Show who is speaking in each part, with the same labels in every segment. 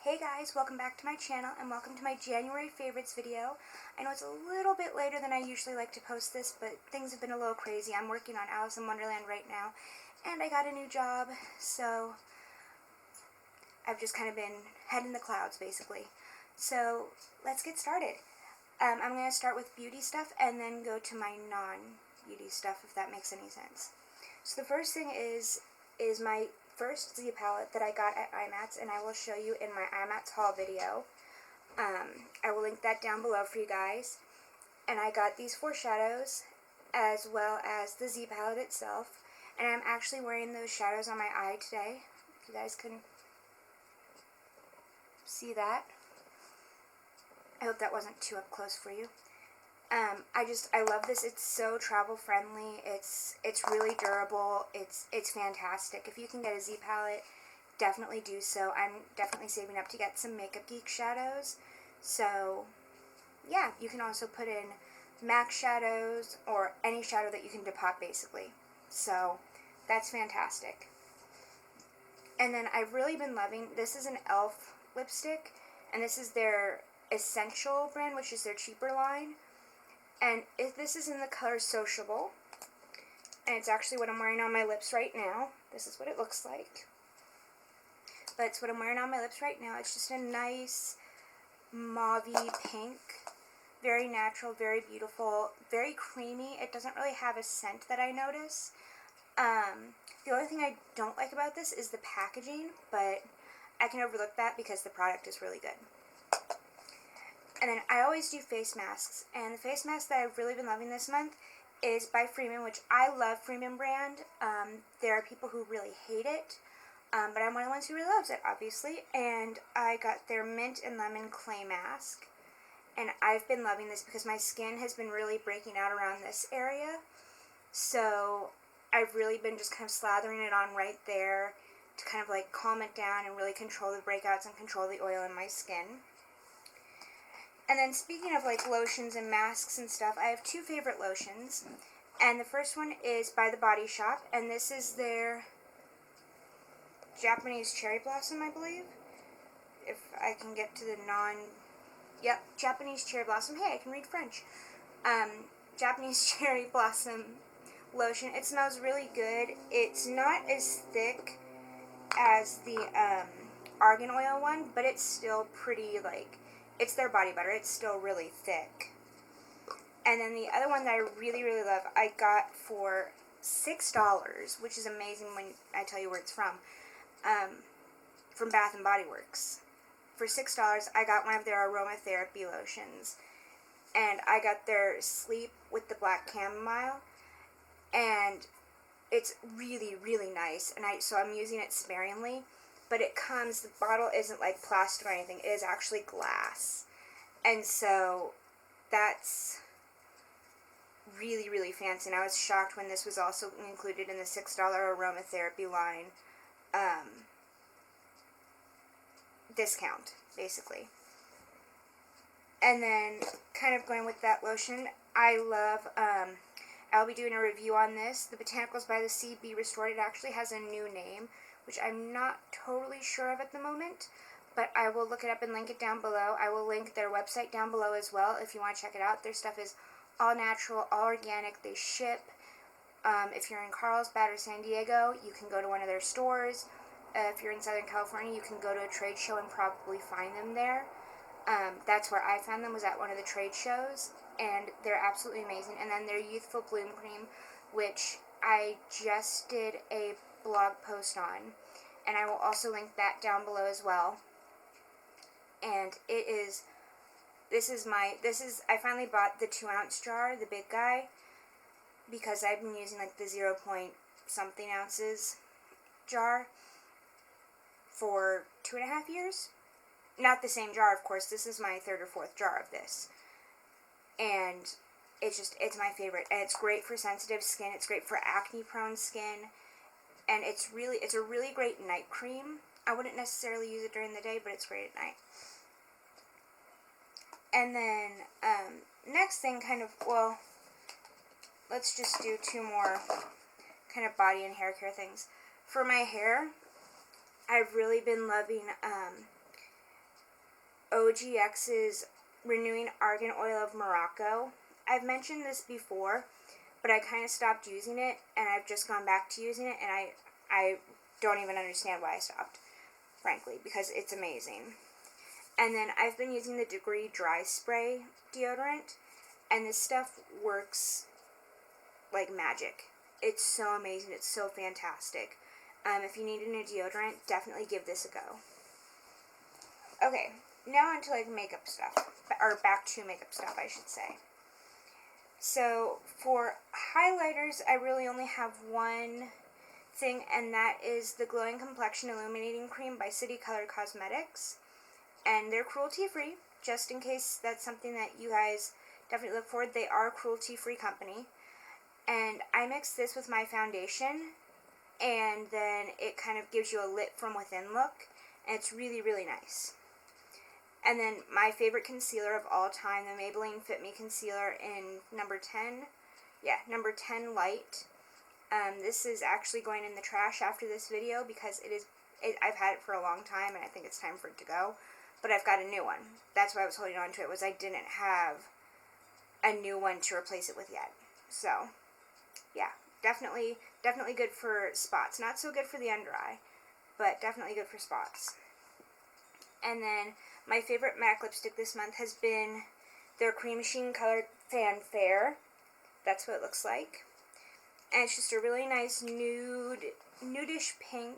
Speaker 1: Hey guys, welcome back to my channel and welcome to my January favorites video. I know it's a little bit later than I usually like to post this, but things have been a little crazy. I'm working on Alice in Wonderland right now and I got a new job, so I've just kind of been head in the clouds basically. So let's get started. I'm going to start with beauty stuff and then go to my non-beauty stuff, if that makes any sense. So the first thing is my first Z palette that I got at IMATS, and I will show you in my IMATS haul video. I will link that down below for you guys. And I got these four shadows as well as the Z palette itself. And I'm actually wearing those shadows on my eye today, if you guys can see that. I hope that wasn't too up close for you. I love this. It's so travel friendly. It's really durable. It's fantastic. If you can get a Z palette, definitely do so. I'm definitely saving up to get some Makeup Geek shadows. So yeah, you can also put in MAC shadows or any shadow that you can depot basically. So that's fantastic. And then I've really been loving, this is an e.l.f. lipstick, and this is their Essential brand, which is their cheaper line. And this is in the color Sociable, and it's actually what I'm wearing on my lips right now. This is what it looks like. But it's what I'm wearing on my lips right now. It's just a nice mauvey pink. Very natural, very beautiful, very creamy. It doesn't really have a scent that I notice. The only thing I don't like about this is the packaging, but I can overlook that because the product is really good. And then I always do face masks, and the face mask that I've really been loving this month is by Freeman, which I love Freeman brand. There are people who really hate it, but I'm one of the ones who really loves it, obviously. And I got their Mint and Lemon Clay Mask, and I've been loving this because my skin has been really breaking out around this area. So I've really been just kind of slathering it on right there to kind of like calm it down and really control the breakouts and control the oil in my skin. And then speaking of like lotions and masks and stuff, I have two favorite lotions. And the first one is by The Body Shop, and this is their Japanese Cherry Blossom, I believe. If I can get to the Yep, Japanese Cherry Blossom. Hey, I can read French. Japanese Cherry Blossom lotion. It smells really good. It's not as thick as the argan oil one, but it's still pretty, like, it's their body butter. It's still really thick. And then the other one that I really, really love, I got for $6, which is amazing when I tell you where it's from Bath & Body Works. For $6, I got one of their aromatherapy lotions. And I got their Sleep with the Black Chamomile. And it's really, really nice. And so I'm using it sparingly. But it comes, the bottle isn't like plastic or anything, it is actually glass. And so that's really, really fancy. And I was shocked when this was also included in the $6 aromatherapy line discount, basically. And then, kind of going with that lotion, I love, I'll be doing a review on this. The Botanicals by the Sea Be Restored. It actually has a new name, which I'm not totally sure of at the moment, but I will look it up and link it down below. I will link their website down below as well if you want to check it out. Their stuff is all natural, all organic. They ship. If you're in Carlsbad or San Diego, you can go to one of their stores. If you're in Southern California, you can go to a trade show and probably find them there. That's where I found them, was at one of the trade shows, and they're absolutely amazing. And then their Youthful Bloom Cream, which I just did a blog post on, and I will also link that down below as well. And I finally bought the 2-ounce jar, the big guy, because I've been using like the 0 point something ounces jar for 2.5 years. Not the same jar, of course. This is my third or fourth jar of this. And it's my favorite. And it's great for sensitive skin. It's great for acne-prone skin. And it's a really great night cream. I wouldn't necessarily use it during the day, but it's great at night. And then, next thing let's just do two more kind of body and hair care things. For my hair, I've really been loving OGX's Renewing Argan Oil of Morocco. I've mentioned this before, but I kind of stopped using it, and I've just gone back to using it, and I don't even understand why I stopped, frankly, because it's amazing. And then I've been using the Degree Dry Spray deodorant, and this stuff works like magic. It's so amazing. It's so fantastic. If you need a new deodorant, definitely give this a go. Okay, now onto like makeup stuff, or back to makeup stuff, I should say. So for highlighters, I really only have one thing, and that is the Glowing Complexion Illuminating Cream by City Color Cosmetics. And they're cruelty-free, just in case that's something that you guys definitely look forward. They are a cruelty-free company. And I mix this with my foundation, and then it kind of gives you a lit from within look, and it's really, really nice. And then my favorite concealer of all time, the Maybelline Fit Me Concealer in number 10. Yeah, number 10 Light. This is actually going in the trash after this video because I've had it for a long time, and I think it's time for it to go. But I've got a new one. That's why I was holding on to it, was I didn't have a new one to replace it with yet. So yeah, definitely good for spots. Not so good for the under eye, but definitely good for spots. And then my favorite MAC lipstick this month has been their Cream Sheen Color Fanfare. That's what it looks like. And it's just a really nice nudish pink.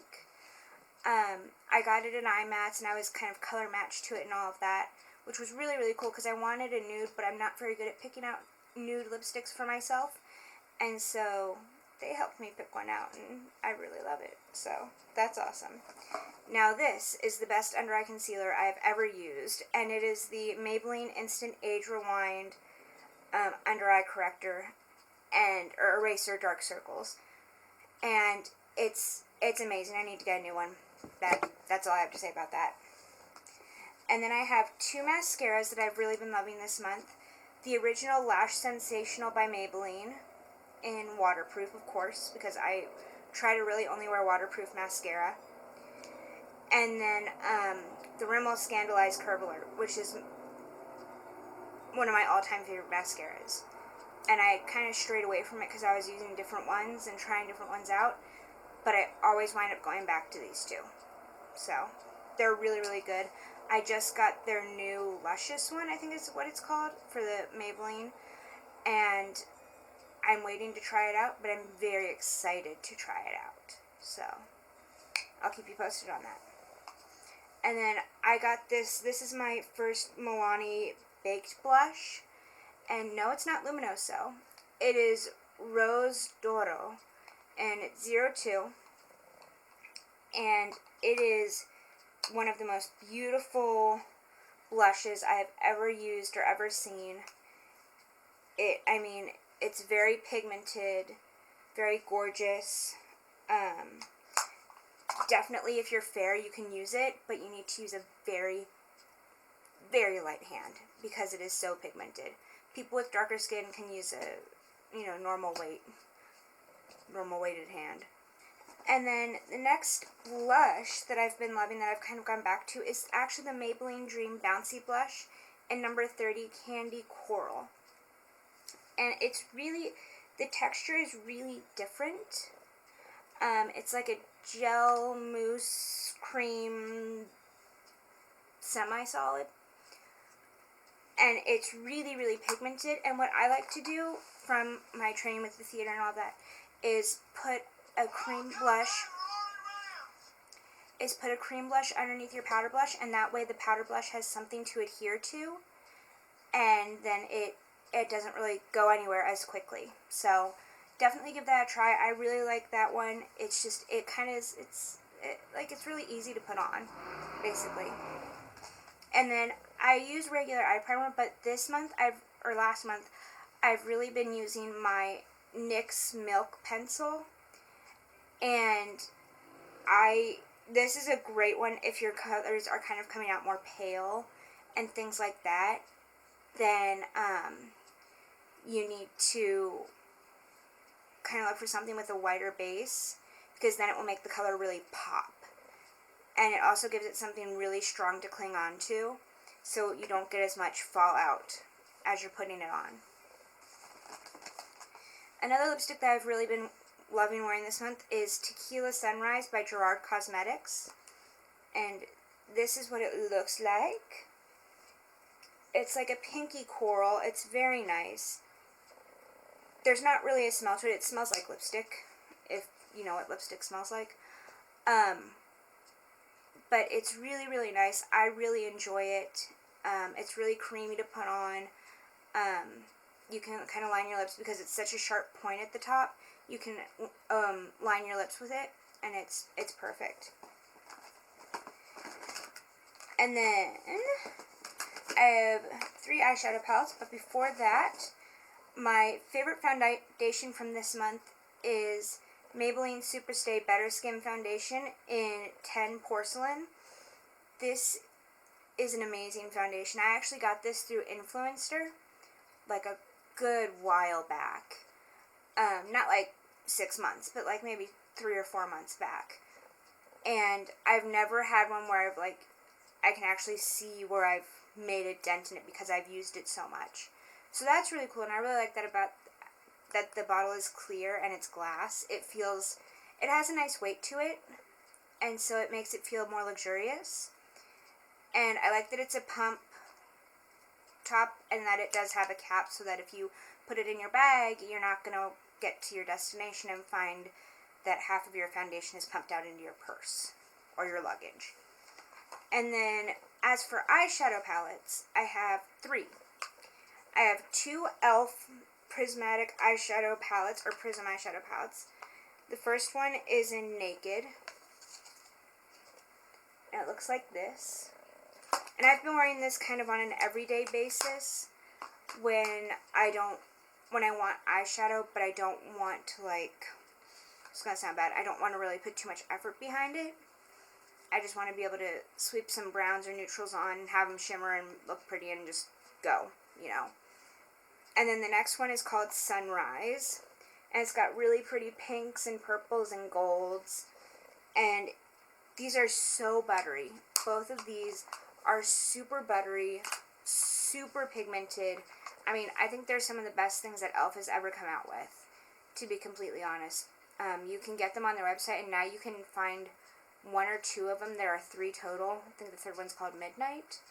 Speaker 1: I got it in IMATS, and I was kind of color matched to it and all of that, which was really, really cool because I wanted a nude, but I'm not very good at picking out nude lipsticks for myself. And so they helped me pick one out, and I really love it. So that's awesome. Now this is the best under eye concealer I've ever used, and it is the Maybelline Instant Age Rewind under eye corrector or eraser dark circles. And it's amazing. I need to get a new one. That's all I have to say about that. And then I have two mascaras that I've really been loving this month. The original Lash Sensational by Maybelline, in waterproof, of course, because I try to really only wear waterproof mascara. And then the Rimmel Scandalized Curvaler, which is one of my all-time favorite mascaras. And I kind of strayed away from it because I was using different ones and trying different ones out, but I always wind up going back to these two. So they're really, really good. I just got their new Luscious one, I think is what it's called, for the Maybelline, and I'm waiting to try it out, but I'm very excited to try it out. So I'll keep you posted on that. And then I got this is my first Milani Baked Blush, and no, it's not Luminoso. It is Rose d'Oro, and it's 02, and it is one of the most beautiful blushes I have ever used or ever seen. It's very pigmented, very gorgeous. Definitely if you're fair, you can use it, but you need to use a very, very light hand because it is so pigmented. People with darker skin can use a normal weighted hand. And then the next blush that I've been loving, that I've kind of gone back to, is actually the Maybelline Dream Bouncy Blush in number 30 Candy Coral. And it's really, the texture is really different. It's like a gel mousse cream semi-solid. And it's really, really pigmented. And what I like to do from my training with the theater and all that is put a cream blush underneath your powder blush, and that way the powder blush has something to adhere to, and then it doesn't really go anywhere as quickly. So definitely give that a try. I really like that one. It's just, it's really easy to put on, basically. And then I use regular eye primer, but last month, I've really been using my NYX Milk Pencil. And this is a great one if your colors are kind of coming out more pale and things like that. Then you need to kind of look for something with a whiter base, because then it will make the color really pop. And it also gives it something really strong to cling on to. so you don't get as much fallout as you're putting it on. Another lipstick that I've really been loving wearing this month is Tequila Sunrise by Gerard Cosmetics. And this is what it looks like. It's like a pinky coral. It's very nice. There's not really a smell to it. It smells like lipstick, if you know what lipstick smells like. But it's really, really nice. I really enjoy it. It's really creamy to put on. You can kind of line your lips because it's such a sharp point at the top. You can line your lips with it, and it's perfect. And then I have 3 eyeshadow palettes, but before that, my favorite foundation from this month is Maybelline Superstay Better Skin Foundation in 10 Porcelain. This is an amazing foundation. I actually got this through Influencer like a good while back. Not like 6 months, but like maybe 3 or 4 months back. And I've never had one where I can actually see where I've made a dent in it because I've used it so much. So that's really cool, and I really like that about that the bottle is clear and it's glass. It has a nice weight to it, and so it makes it feel more luxurious. And I like that it's a pump top and that it does have a cap so that if you put it in your bag, you're not going to get to your destination and find that half of your foundation is pumped out into your purse or your luggage. And then as for eyeshadow palettes, I have 3. I have 2 e.l.f. prismatic eyeshadow palettes, or prism eyeshadow palettes. The first one is in Naked, and it looks like this. And I've been wearing this kind of on an everyday basis when I want eyeshadow, but I don't want to it's gonna sound bad, I don't want to really put too much effort behind it. I just want to be able to sweep some browns or neutrals on, have them shimmer and look pretty and just go, you know. And then the next one is called Sunrise, and it's got really pretty pinks and purples and golds, and these are so buttery. Both of these are super buttery, super pigmented. I mean, I think they're some of the best things that e.l.f. has ever come out with, to be completely honest. You can get them on their website, and now you can find 1 or 2 of them. There are 3 total. I think the third one's called Midnight.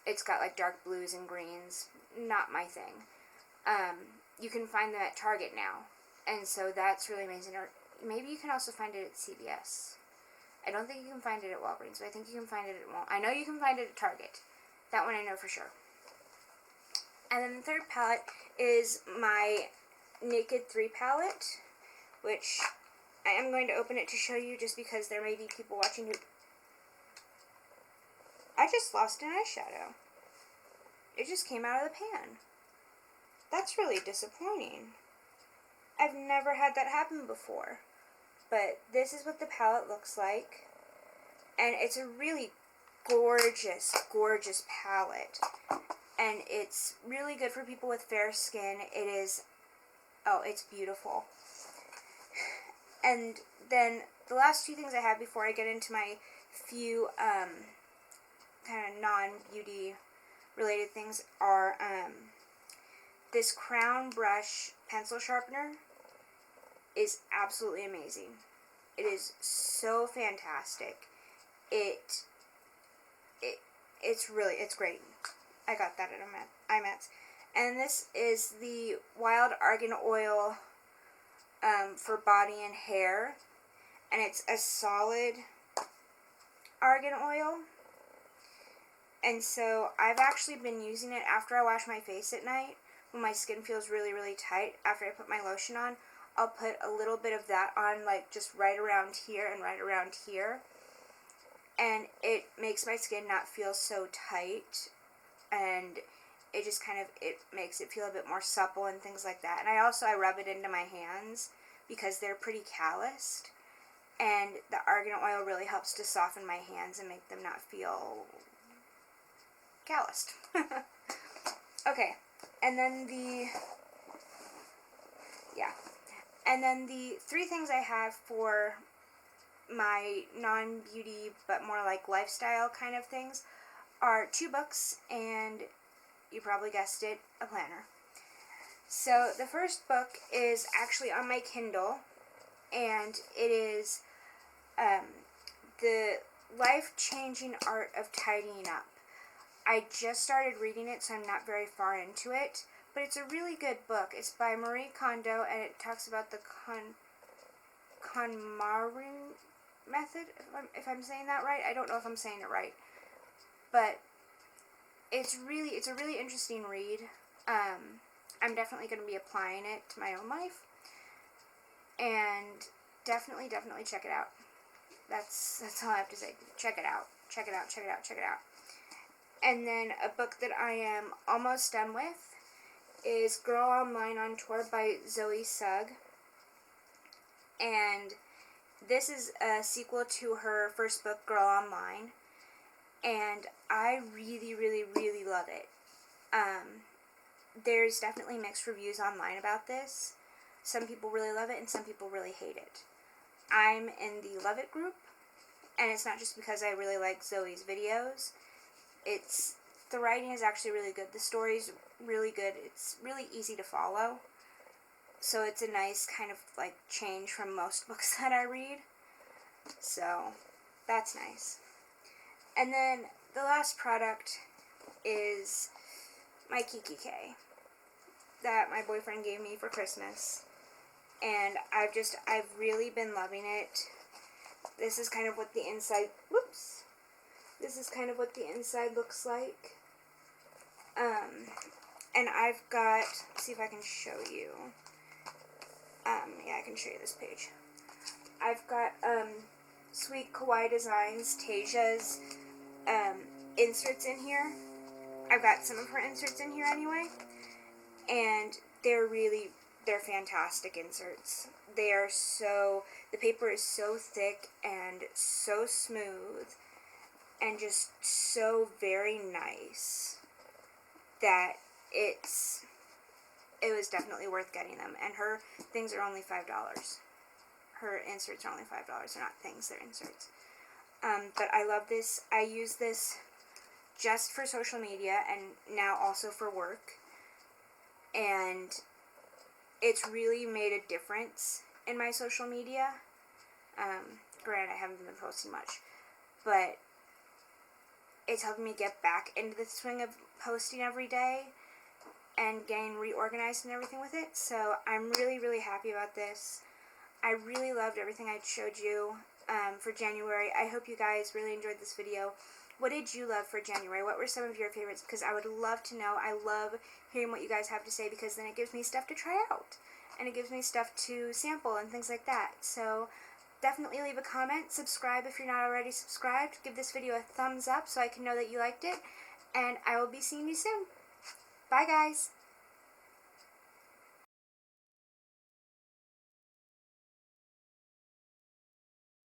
Speaker 1: It's got like dark blues and greens. Not my thing. You can find them at Target now, and so that's really amazing. Or maybe you can also find it at CVS. I don't think you can find it at Walgreens, but I think you can find it at Walmart. I know you can find it at Target. That one I know for sure. And then the third palette is my Naked 3 palette, which I am going to open it to show you just because there may be people watching who... I just lost an eyeshadow. It just came out of the pan. That's really disappointing. I've never had that happen before. But this is what the palette looks like. And it's a really gorgeous, gorgeous palette. And it's really good for people with fair skin. It is... Oh, it's beautiful. And then the last 2 things I have before I get into my few kind of non-beauty related things are this Crown Brush pencil sharpener is absolutely amazing. It is so fantastic. It's great. I got that at IMAX. And this is the Wild Argan Oil for body and hair, and it's a solid argan oil, and so I've actually been using it after I wash my face at night when my skin feels really, really tight. After I put my lotion on, I'll put a little bit of that on, like just right around here and right around here, and it makes my skin not feel so tight, and it just kind of, it makes it feel a bit more supple and things like that. And I rub it into my hands because they're pretty calloused, and the argan oil really helps to soften my hands and make them not feel calloused. Okay, and then the 3 things I have for my non-beauty but more like lifestyle kind of things are 2 books, and you probably guessed it, a planner. So the first book is actually on my Kindle, and it is The Life-Changing Art of Tidying Up. I just started reading it, so I'm not very far into it, but it's a really good book. It's by Marie Kondo, and it talks about the KonMari method, if I'm saying that right. I don't know if I'm saying it right, but it's a really interesting read. I'm definitely going to be applying it to my own life, and definitely check it out. That's all I have to say. Check it out. Check it out. Check it out. Check it out. And then a book that I am almost done with is Girl Online on Tour by Zoe Sugg. And this is a sequel to her first book, Girl Online. And I really love it. There's definitely mixed reviews online about this. Some people really love it and some people really hate it. I'm in the Love It group, and it's not just because I really like Zoe's videos. The writing is actually really good. The story's really good. It's really easy to follow. So it's a nice kind of like change from most books that I read. So that's nice. And then the last product is my Kikki.K that my boyfriend gave me for Christmas. And I've really been loving it. This is kind of what the inside, this is kind of what the inside looks like. And I've got, let's see if I can show you. Yeah, I can show you this page. I've got, Sweet Kawaii Designs, Tasia's, inserts in here. I've got some of her inserts in here anyway. And they're fantastic inserts. The paper is so thick and so smooth and just so very nice that it was definitely worth getting them. And her things are only $5. Her inserts are only $5. They're not things, they're inserts. But I love this. I use this just for social media and now also for work. And it's really made a difference in my social media. Granted, I haven't been posting much, but it's helping me get back into the swing of posting every day and getting reorganized and everything with it. So I'm really happy about this. I really loved everything I showed you for January. I hope you guys really enjoyed this video. What did you love for January? What were some of your favorites? Because I would love to know. I love hearing what you guys have to say, because then it gives me stuff to try out. And it gives me stuff to sample and things like that. So definitely leave a comment. Subscribe if you're not already subscribed. Give this video a thumbs up so I can know that you liked it. And I will be seeing you soon. Bye, guys.